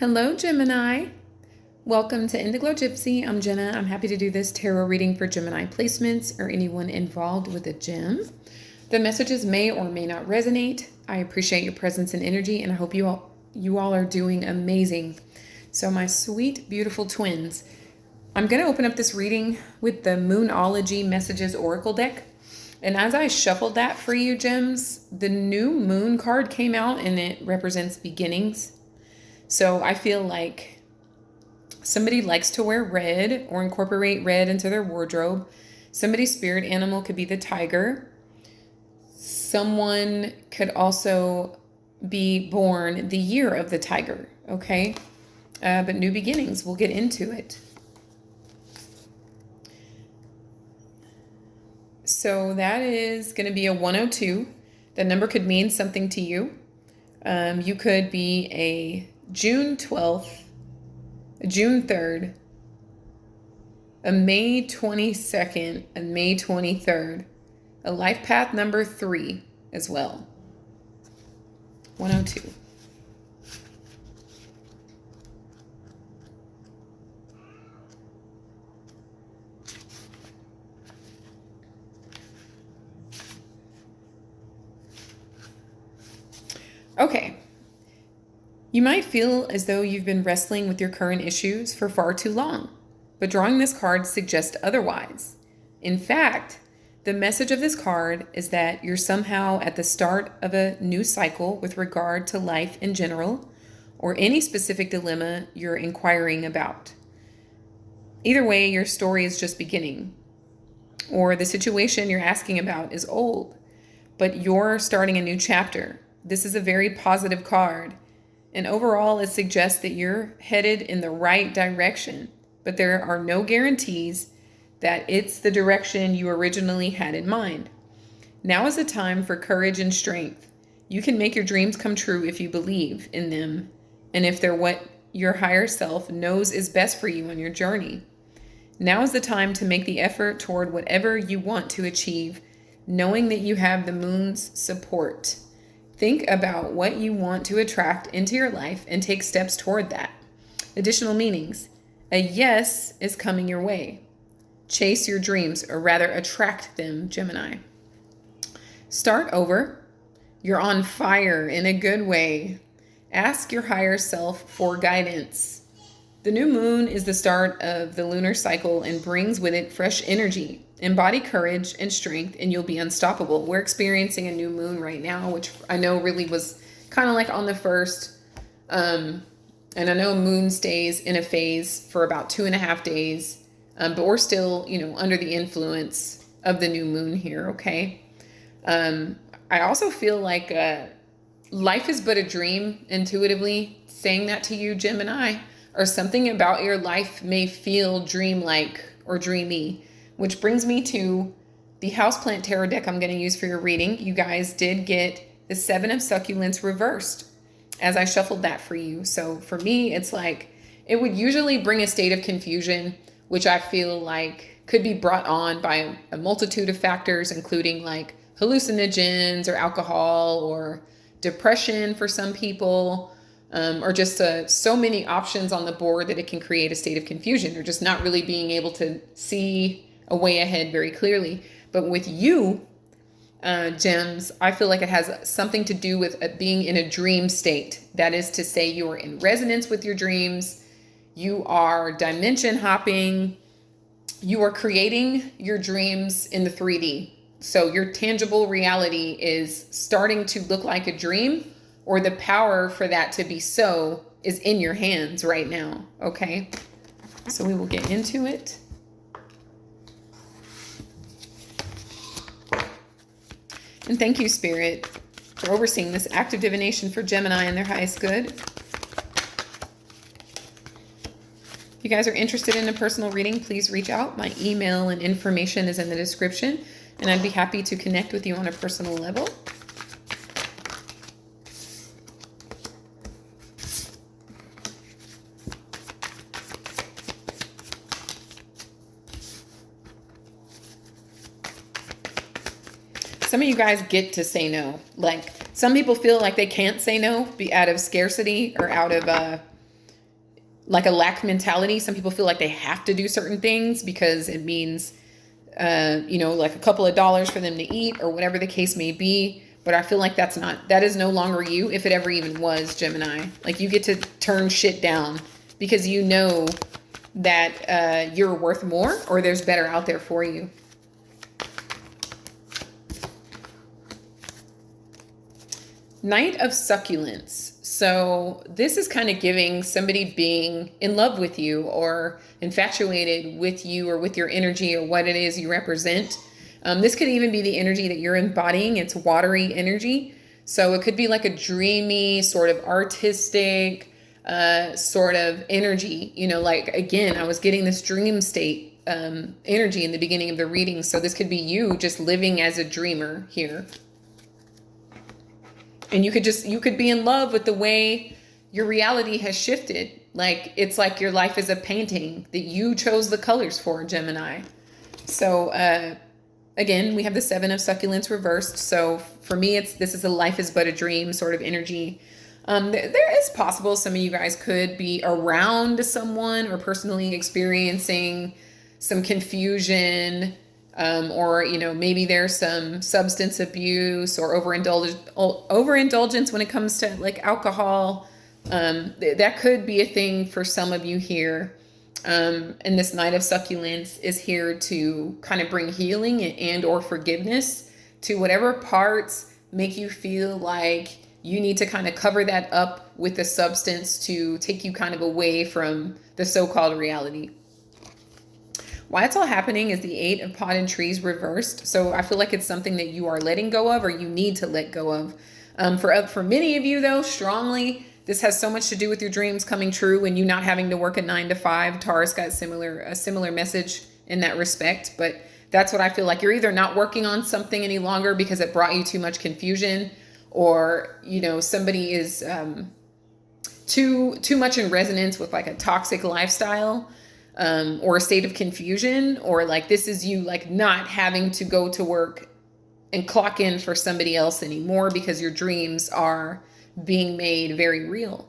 Hello, Gemini. Welcome to Indiglojypsy. I'm Jenna. I'm happy to do this tarot reading for Gemini placements or anyone involved with a gem. The messages may or may not resonate. I appreciate your presence and energy, and I hope you all are doing amazing. So, my sweet, beautiful twins, I'm going to open up this reading with the Moonology Messages Oracle deck. And as I shuffled that for you, gems, the new moon card came out and it represents beginnings. So I feel like somebody likes to wear red or incorporate red into their wardrobe. Somebody's spirit animal could be the tiger. Someone could also be born the year of the tiger, okay? But new beginnings, we'll get into it. So that is going to be a 102. The number could mean something to you. You could be a June 12th, a June 3rd, a May 22nd, a May 23rd, a life path number 3 as well. 102. Okay. You might feel as though you've been wrestling with your current issues for far too long, but drawing this card suggests otherwise. In fact, the message of this card is that you're somehow at the start of a new cycle with regard to life in general, or any specific dilemma you're inquiring about. Either way, your story is just beginning, or the situation you're asking about is old, but you're starting a new chapter. This is a very positive card. And overall, it suggests that you're headed in the right direction, but there are no guarantees that it's the direction you originally had in mind. Now is the time for courage and strength. You can make your dreams come true if you believe in them, and if they're what your higher self knows is best for you on your journey. Now is the time to make the effort toward whatever you want to achieve, knowing that you have the moon's support. Think about what you want to attract into your life and take steps toward that. Additional meanings. A yes is coming your way. Chase your dreams, or rather attract them, Gemini. Start over. You're on fire in a good way. Ask your higher self for guidance. The new moon is the start of the lunar cycle and brings with it fresh energy. Embody courage and strength and you'll be unstoppable. We're experiencing a new moon right now, which I know really was kind of like on the first. And I know moon stays in a phase for about 2.5 days. But we're still, under the influence of the new moon here, okay? I also feel like life is but a dream, intuitively saying that to you, Gemini, or something about your life may feel dreamlike or dreamy. Which brings me to the Houseplant Tarot deck I'm going to use for your reading. You guys did get the 7 of Succulents reversed as I shuffled that for you. So for me, it's like it would usually bring a state of confusion, which I feel like could be brought on by a multitude of factors, including like hallucinogens or alcohol or depression for some people, or just so many options on the board that it can create a state of confusion or just not really being able to see a way ahead very clearly. But with you, gems, I feel like it has something to do with being in a dream state. That is to say, you are in resonance with your dreams. You are dimension hopping. You are creating your dreams in the 3D. So your tangible reality is starting to look like a dream, or the power for that to be so is in your hands right now. Okay. So we will get into it. And thank you, Spirit, for overseeing this active divination for Gemini and their highest good. If you guys are interested in a personal reading, please reach out. My email and information is in the description, and I'd be happy to connect with you on a personal level. Some of you guys get to say no. Like some people feel like they can't say no, be out of scarcity or out of like a lack mentality. Some people feel like they have to do certain things because it means, like a couple of dollars for them to eat or whatever the case may be. But I feel like that is no longer you, if it ever even was, Gemini. Like, you get to turn shit down because you know that you're worth more, or there's better out there for you. Knight of Succulents. So this is kind of giving somebody being in love with you or infatuated with you or with your energy or what it is you represent. This could even be the energy that you're embodying. It's watery energy. So it could be like a dreamy, sort of artistic sort of energy. Like, again, I was getting this dream state energy in the beginning of the reading. So this could be you just living as a dreamer here. And you could be in love with the way your reality has shifted. Like, it's like your life is a painting that you chose the colors for, Gemini. So, again, we have the Seven of Succulents reversed. So for me, this is a life is but a dream sort of energy. There is possible some of you guys could be around someone or personally experiencing some confusion, or maybe there's some substance abuse or overindulgence when it comes to like alcohol. That could be a thing for some of you here. And this Knight of Succulents is here to kind of bring healing and or forgiveness to whatever parts make you feel like you need to kind of cover that up with the substance to take you kind of away from the so-called reality. Why it's all happening is the Eight of Potted Trees reversed. So I feel like it's something that you are letting go of or you need to let go of. For many of you, though, strongly, this has so much to do with your dreams coming true and you not having to work a 9 to 5. Taurus got a similar message in that respect. But that's what I feel like. You're either not working on something any longer because it brought you too much confusion, or, somebody is too much in resonance with like a toxic lifestyle. Or a state of confusion, or like this is you like not having to go to work and clock in for somebody else anymore because your dreams are being made very real.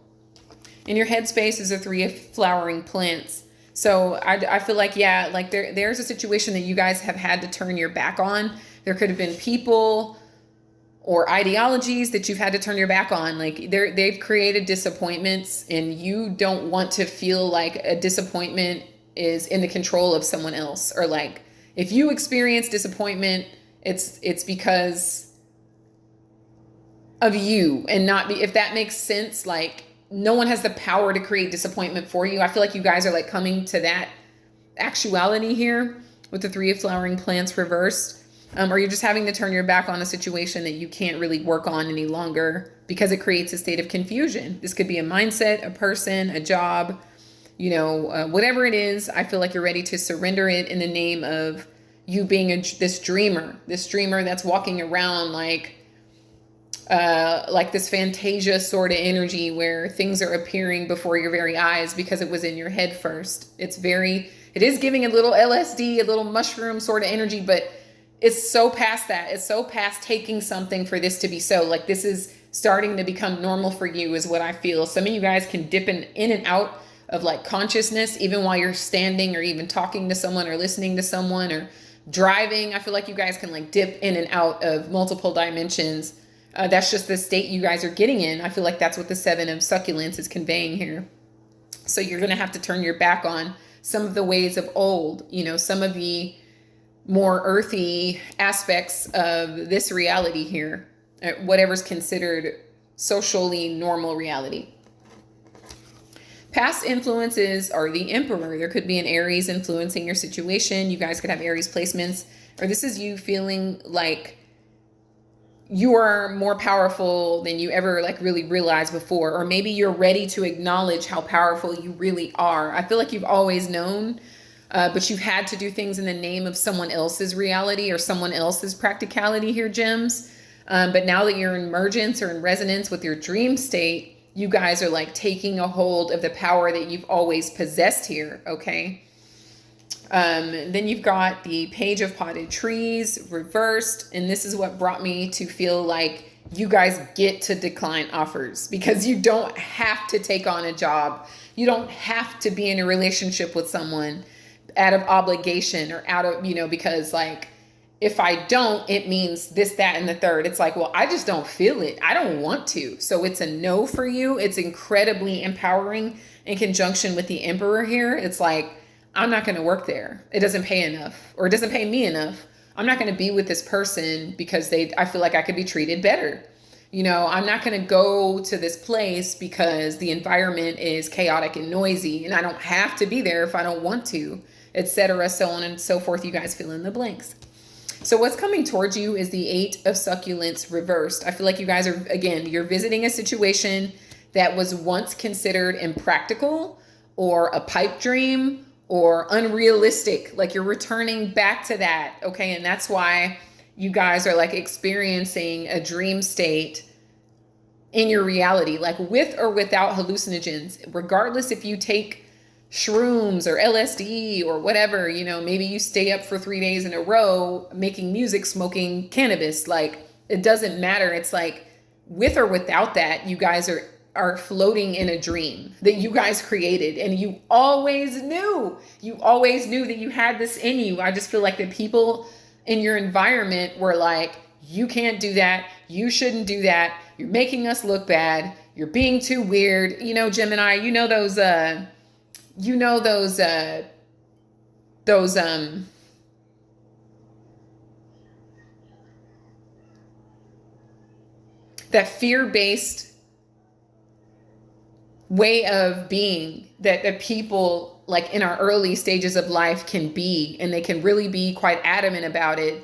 In your headspace is a 3 of flowering plants. So I feel like, yeah, like there's a situation that you guys have had to turn your back on. There could have been people or ideologies that you've had to turn your back on. Like they've created disappointments and you don't want to feel like a disappointment is in the control of someone else. Or like if you experience disappointment, it's because of you and not if that makes sense. Like no one has the power to create disappointment for you. I feel like you guys are like coming to that actuality here with the 3 of flowering plants reversed. Or you're just having to turn your back on a situation that you can't really work on any longer because it creates a state of confusion. This could be a mindset, a person, a job, whatever it is. I feel like you're ready to surrender it in the name of you being this dreamer that's walking around like this Fantasia sort of energy where things are appearing before your very eyes because it was in your head first. It is giving a little LSD, a little mushroom sort of energy, but it's so past that. It's so past taking something for this to be so. Like this is starting to become normal for you is what I feel. Some of you guys can dip in and out of like consciousness, even while you're standing or even talking to someone or listening to someone or driving. I feel like you guys can like dip in and out of multiple dimensions. That's just the state you guys are getting in. I feel like that's what the 7 of Succulents is conveying here. So you're going to have to turn your back on some of the ways of old, some of the more earthy aspects of this reality here, whatever's considered socially normal reality. Past influences are the Emperor. There could be an Aries influencing your situation. You guys could have Aries placements, or this is you feeling like you are more powerful than you ever like really realized before, or maybe you're ready to acknowledge how powerful you really are. I feel like you've always known, but you've had to do things in the name of someone else's reality or someone else's practicality here, gems. But now that you're in emergence or in resonance with your dream state, you guys are like taking a hold of the power that you've always possessed here, okay? Then you've got the Page of Potted Trees reversed, and this is what brought me to feel like you guys get to decline offers because you don't have to take on a job. You don't have to be in a relationship with someone out of obligation or out of, because like, if I don't, it means this, that, and the third. It's like, well, I just don't feel it. I don't want to. So it's a no for you. It's incredibly empowering in conjunction with the Emperor here. It's like, I'm not going to work there. It doesn't pay enough, or it doesn't pay me enough. I'm not going to be with this person because I feel like I could be treated better. I'm not going to go to this place because the environment is chaotic and noisy and I don't have to be there if I don't want to, etc. So on and so forth. You guys fill in the blanks. So what's coming towards you is the 8 of Succulents reversed. I feel like you guys are, again, you're visiting a situation that was once considered impractical or a pipe dream or unrealistic. Like you're returning back to that. Okay. And that's why you guys are like experiencing a dream state in your reality, like with or without hallucinogens, regardless if you take shrooms or LSD or whatever, maybe you stay up for 3 days in a row making music, smoking cannabis. Like it doesn't matter. It's like with or without that, you guys are floating in a dream that you guys created. And you always knew that you had this in you. I just feel like the people in your environment were like, you can't do that. You shouldn't do that. You're making us look bad. You're being too weird. Gemini, that fear-based way of being that the people like in our early stages of life can be, and they can really be quite adamant about it,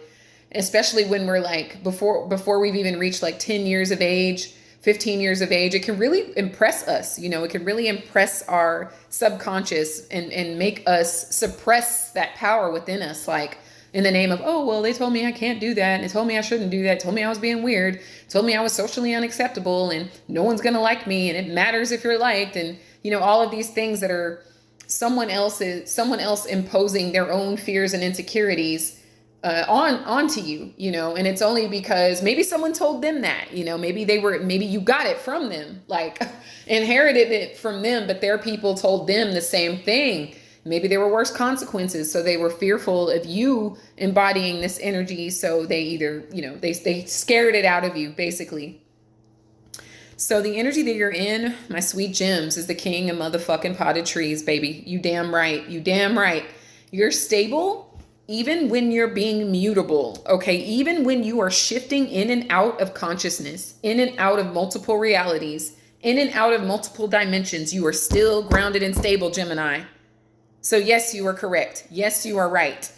especially when we're like before we've even reached like 10 years of age, 15 years of age. It can really impress us. It can really impress our subconscious and make us suppress that power within us. Like in the name of, oh, well, they told me I can't do that. And they told me I shouldn't do that. Told me I was being weird. Told me I was socially unacceptable and no one's going to like me. And it matters if you're liked. And, all of these things that are someone else imposing their own fears and insecurities onto you, and it's only because maybe someone told them that, maybe you got it from them, like inherited it from them, but their people told them the same thing. Maybe there were worse consequences. So they were fearful of you embodying this energy. So they either, they scared it out of you, basically. So the energy that you're in, my sweet gems, is the king of motherfucking potted trees, baby. You damn right. You damn right. You're stable even when you're being mutable. Okay. Even when you are shifting in and out of consciousness, in and out of multiple realities, in and out of multiple dimensions, you are still grounded and stable, Gemini. So yes, you are correct. Yes, you are right.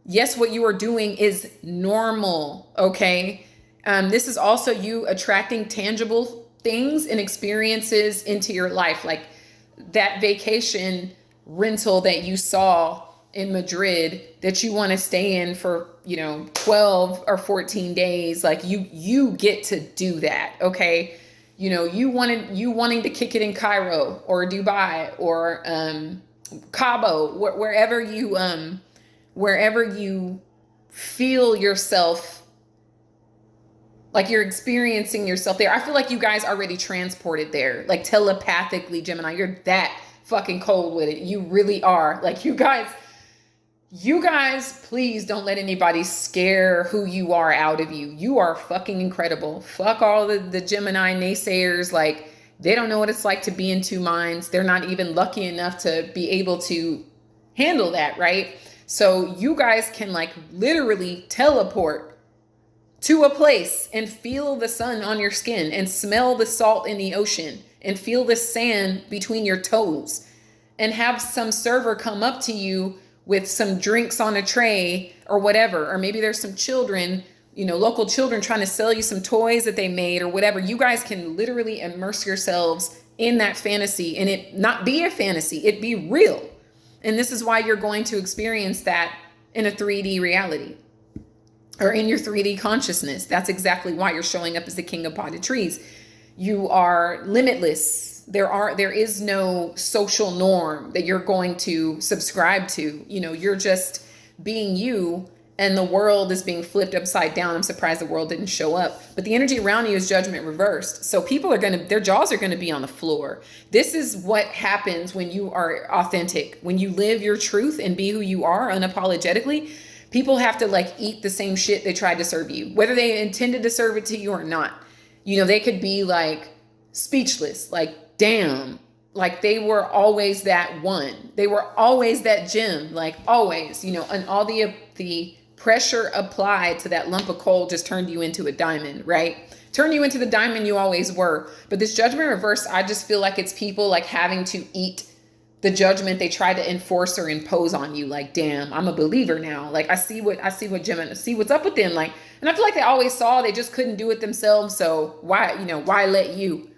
Yes, what you are doing is normal. Okay. This is also you attracting tangible things and experiences into your life. Like that vacation rental that you saw in Madrid that you want to stay in for, 12 or 14 days. Like you get to do that. Okay. You wanting to kick it in Cairo or Dubai or, Cabo, wherever you feel yourself, like you're experiencing yourself there. I feel like you guys already transported there, like telepathically, Gemini. You're that fucking cold with it. You really are. Like you guys, please don't let anybody scare who you are out of you. You are fucking incredible. Fuck all the Gemini naysayers. Like they don't know what it's like to be in two minds. They're not even lucky enough to be able to handle that, right? So you guys can like literally teleport to a place and feel the sun on your skin and smell the salt in the ocean and feel the sand between your toes and have some server come up to you with some drinks on a tray or whatever. Or maybe there's some children, local children trying to sell you some toys that they made or whatever. You guys can literally immerse yourselves in that fantasy and it not be a fantasy, it be real. And this is why you're going to experience that in a 3D reality or in your 3D consciousness. That's exactly why you're showing up as the king of potted trees. You are limitless. There is no social norm that you're going to subscribe to. You're just being you and the world is being flipped upside down. I'm surprised the world didn't show up. But the energy around you is judgment reversed. So people are going to, their jaws are going to be on the floor. This is what happens when you are authentic. When you live your truth and be who you are unapologetically, people have to like eat the same shit they tried to serve you, whether they intended to serve it to you or not. You know, they could be like speechless, like, damn, like they were always that one. They were always that gem, like always, you know, and all the pressure applied to that lump of coal just turned you into a diamond, right? Turned you into the diamond you always were. But this judgment reverse, I just feel like it's people like having to eat the judgment they tried to enforce or impose on you. Like, damn, I'm a believer now. Like I see what Gemini, see what's up with them. Like, and I feel like they always saw, they just couldn't do it themselves. So why, you know, why let you?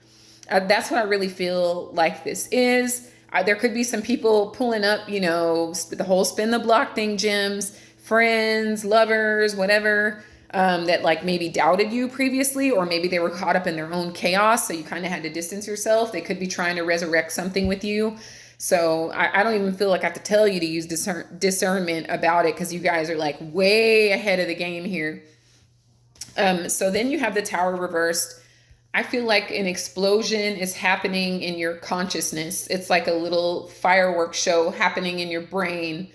That's what I really feel like this is. There could be some people pulling up, you know, the whole spin the block thing, gems, friends, lovers, whatever, that like maybe doubted you previously, or maybe they were caught up in their own chaos. So you kind of had to distance yourself. They could be trying to resurrect something with you. So I don't even feel like I have to tell you to use discernment about it, because you guys are like way ahead of the game here. So then you have the Tower reversed. I feel like an explosion is happening in your consciousness. It's like a little fireworks show happening in your brain,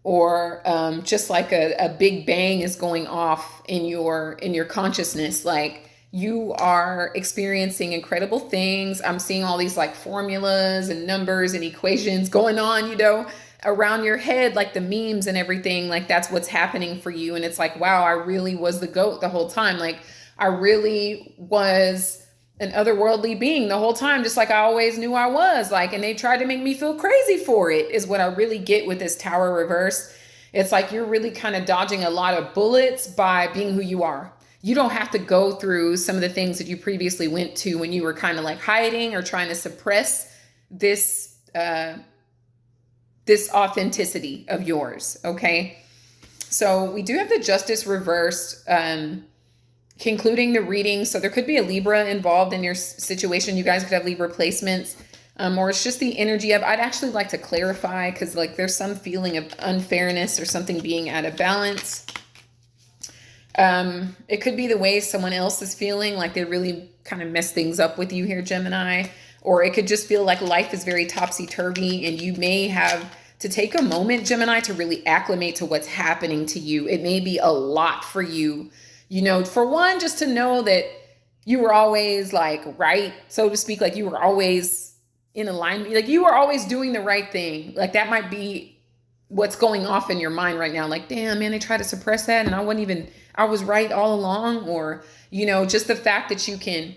or just like a big bang is going off in your consciousness. Like you are experiencing incredible things. I'm seeing all these like formulas and numbers and equations going on, you know, around your head, like the memes and everything. Like that's what's happening for you. And it's like, wow, I really was the GOAT the whole time. Like I really was an otherworldly being the whole time, just like I always knew I was. Like, and they tried to make me feel crazy for it, is what I really get with this Tower reverse. It's like you're really kind of dodging a lot of bullets by being who you are. You don't have to go through some of the things that you previously went to when you were kind of like hiding or trying to suppress this this authenticity of yours. Okay, so we do have the Justice reversed, concluding the reading. So there could be a Libra involved in your situation. You guys could have Libra placements, or it's just the energy of, I'd actually like to clarify, because like there's some feeling of unfairness or something being out of balance. It could be the way someone else is feeling, like they really kind of mess things up with you here, Gemini. Or it could just feel like life is very topsy-turvy, and you may have to take a moment, Gemini, to really acclimate to what's happening to you. It may be a lot for you. You know, for one, just to know that you were always like right, so to speak, like you were always in alignment, like you were always doing the right thing. Like that might be what's going off in your mind right now. Like, damn, man, they tried to suppress that and I was right all along. Or, you know, just the fact that you can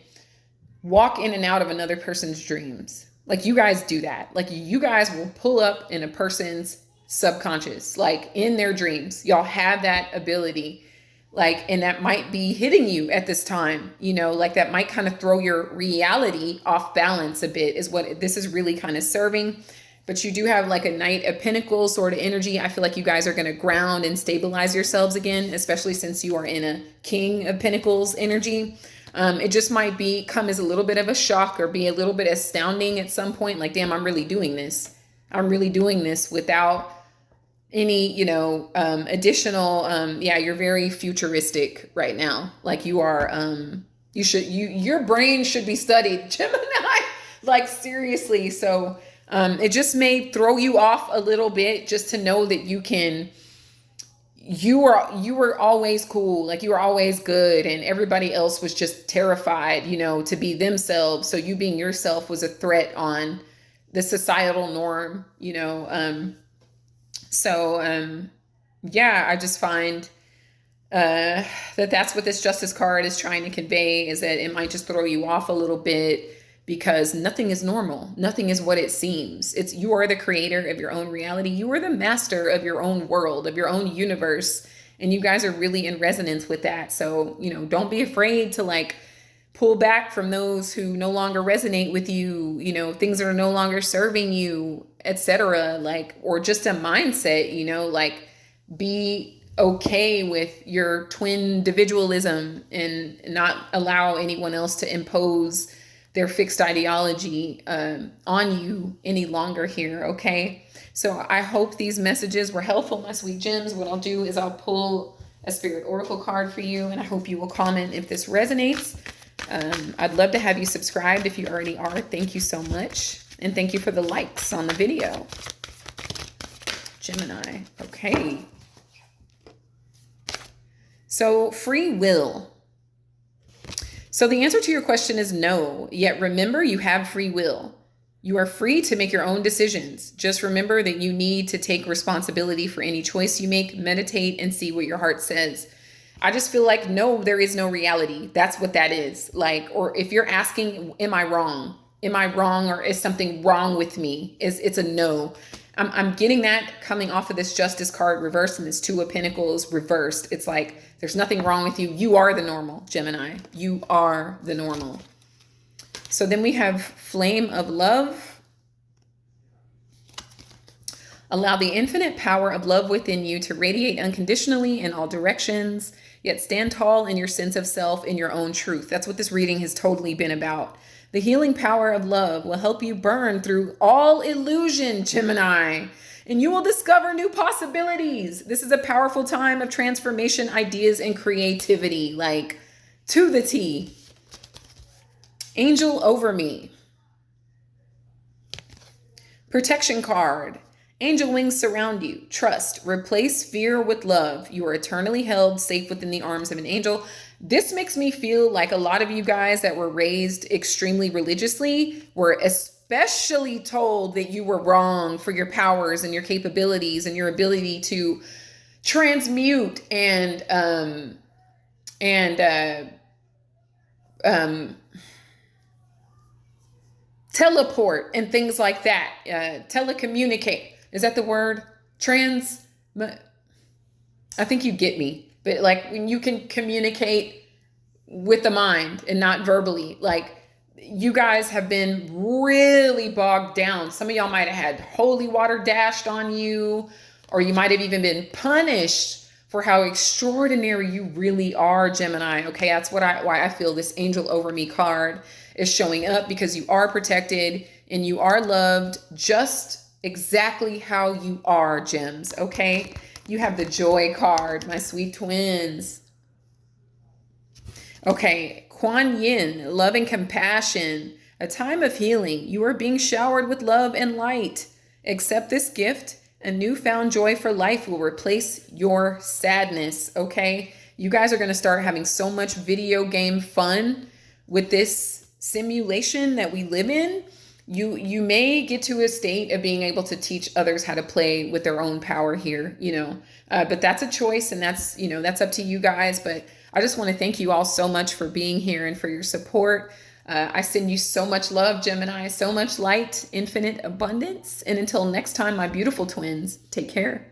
walk in and out of another person's dreams. Like you guys do that. Like you guys will pull up in a person's subconscious, like in their dreams. Y'all have that ability. Like, and that might be hitting you at this time, you know, like that might kind of throw your reality off balance a bit, is what this is really kind of serving. But you do have like a Knight of Pentacles sort of energy. I feel like you guys are going to ground and stabilize yourselves again, especially since you are in a King of Pentacles energy. It just might come as a little bit of a shock, or be a little bit astounding at some point. Like, damn, I'm really doing this. I'm really doing this without any, you know, additional, yeah, you're very futuristic right now. Like you are, your brain should be studied, Gemini, like seriously. So, it just may throw you off a little bit, just to know that you were always cool. Like you were always good, and everybody else was just terrified, you know, to be themselves. So you being yourself was a threat on the societal norm, you know, yeah, I just find that's what this Justice card is trying to convey, is that it might just throw you off a little bit, because nothing is normal. Nothing is what it seems. You are the creator of your own reality. You are the master of your own world, of your own universe. And you guys are really in resonance with that. So, you know, don't be afraid to like pull back from those who no longer resonate with you, you know, things that are no longer serving you, etc. Like, or just a mindset, you know, like be okay with your twin individualism and not allow anyone else to impose their fixed ideology on you any longer here, okay? So I hope these messages were helpful, my sweet gems. What I'll do is I'll pull a spirit oracle card for you, and I hope you will comment if this resonates. I'd love to have you subscribed if you already are. Thank you so much. And thank you for the likes on the video. Gemini. Okay. So free will. So the answer to your question is no. Yet remember, you have free will. You are free to make your own decisions. Just remember that you need to take responsibility for any choice you make, meditate, and see what your heart says. I just feel like, no, there is no reality. That's what that is. Like, or if you're asking, am I wrong? Am I wrong, or is something wrong with me? It's a no. I'm getting that coming off of this Justice card reversed and this Two of Pentacles reversed. It's like, there's nothing wrong with you. You are the normal, Gemini. You are the normal. So then we have Flame of Love. Allow the infinite power of love within you to radiate unconditionally in all directions, yet stand tall in your sense of self, in your own truth. That's what this reading has totally been about. The healing power of love will help you burn through all illusion, Gemini, and you will discover new possibilities. This is a powerful time of transformation, ideas, and creativity, like to the T. Angel over me. Protection card. Angel wings surround you. Trust. Replace fear with love. You are eternally held safe within the arms of an angel. This makes me feel like a lot of you guys that were raised extremely religiously were especially told that you were wrong for your powers and your capabilities and your ability to transmute and teleport and things like that. Telecommunicate. Is that the word? I think you get me. But like when you can communicate with the mind and not verbally, like you guys have been really bogged down. Some of y'all might have had holy water dashed on you, or you might have even been punished for how extraordinary you really are, Gemini. Okay, that's why I feel this Angel over me card is showing up, because you are protected and you are loved just exactly how you are, gems. Okay, you have the Joy card, my sweet twins. Okay, Kuan Yin, love and compassion, a time of healing. You are being showered with love and light. Accept this gift. A newfound joy for life will replace your sadness. Okay, you guys are going to start having so much video game fun with this simulation that we live in. You may get to a state of being able to teach others how to play with their own power here, but that's a choice, and that's up to you guys. But I just want to thank you all so much for being here and for your support. I send you so much love, Gemini, so much light, infinite abundance. And until next time, my beautiful twins, take care.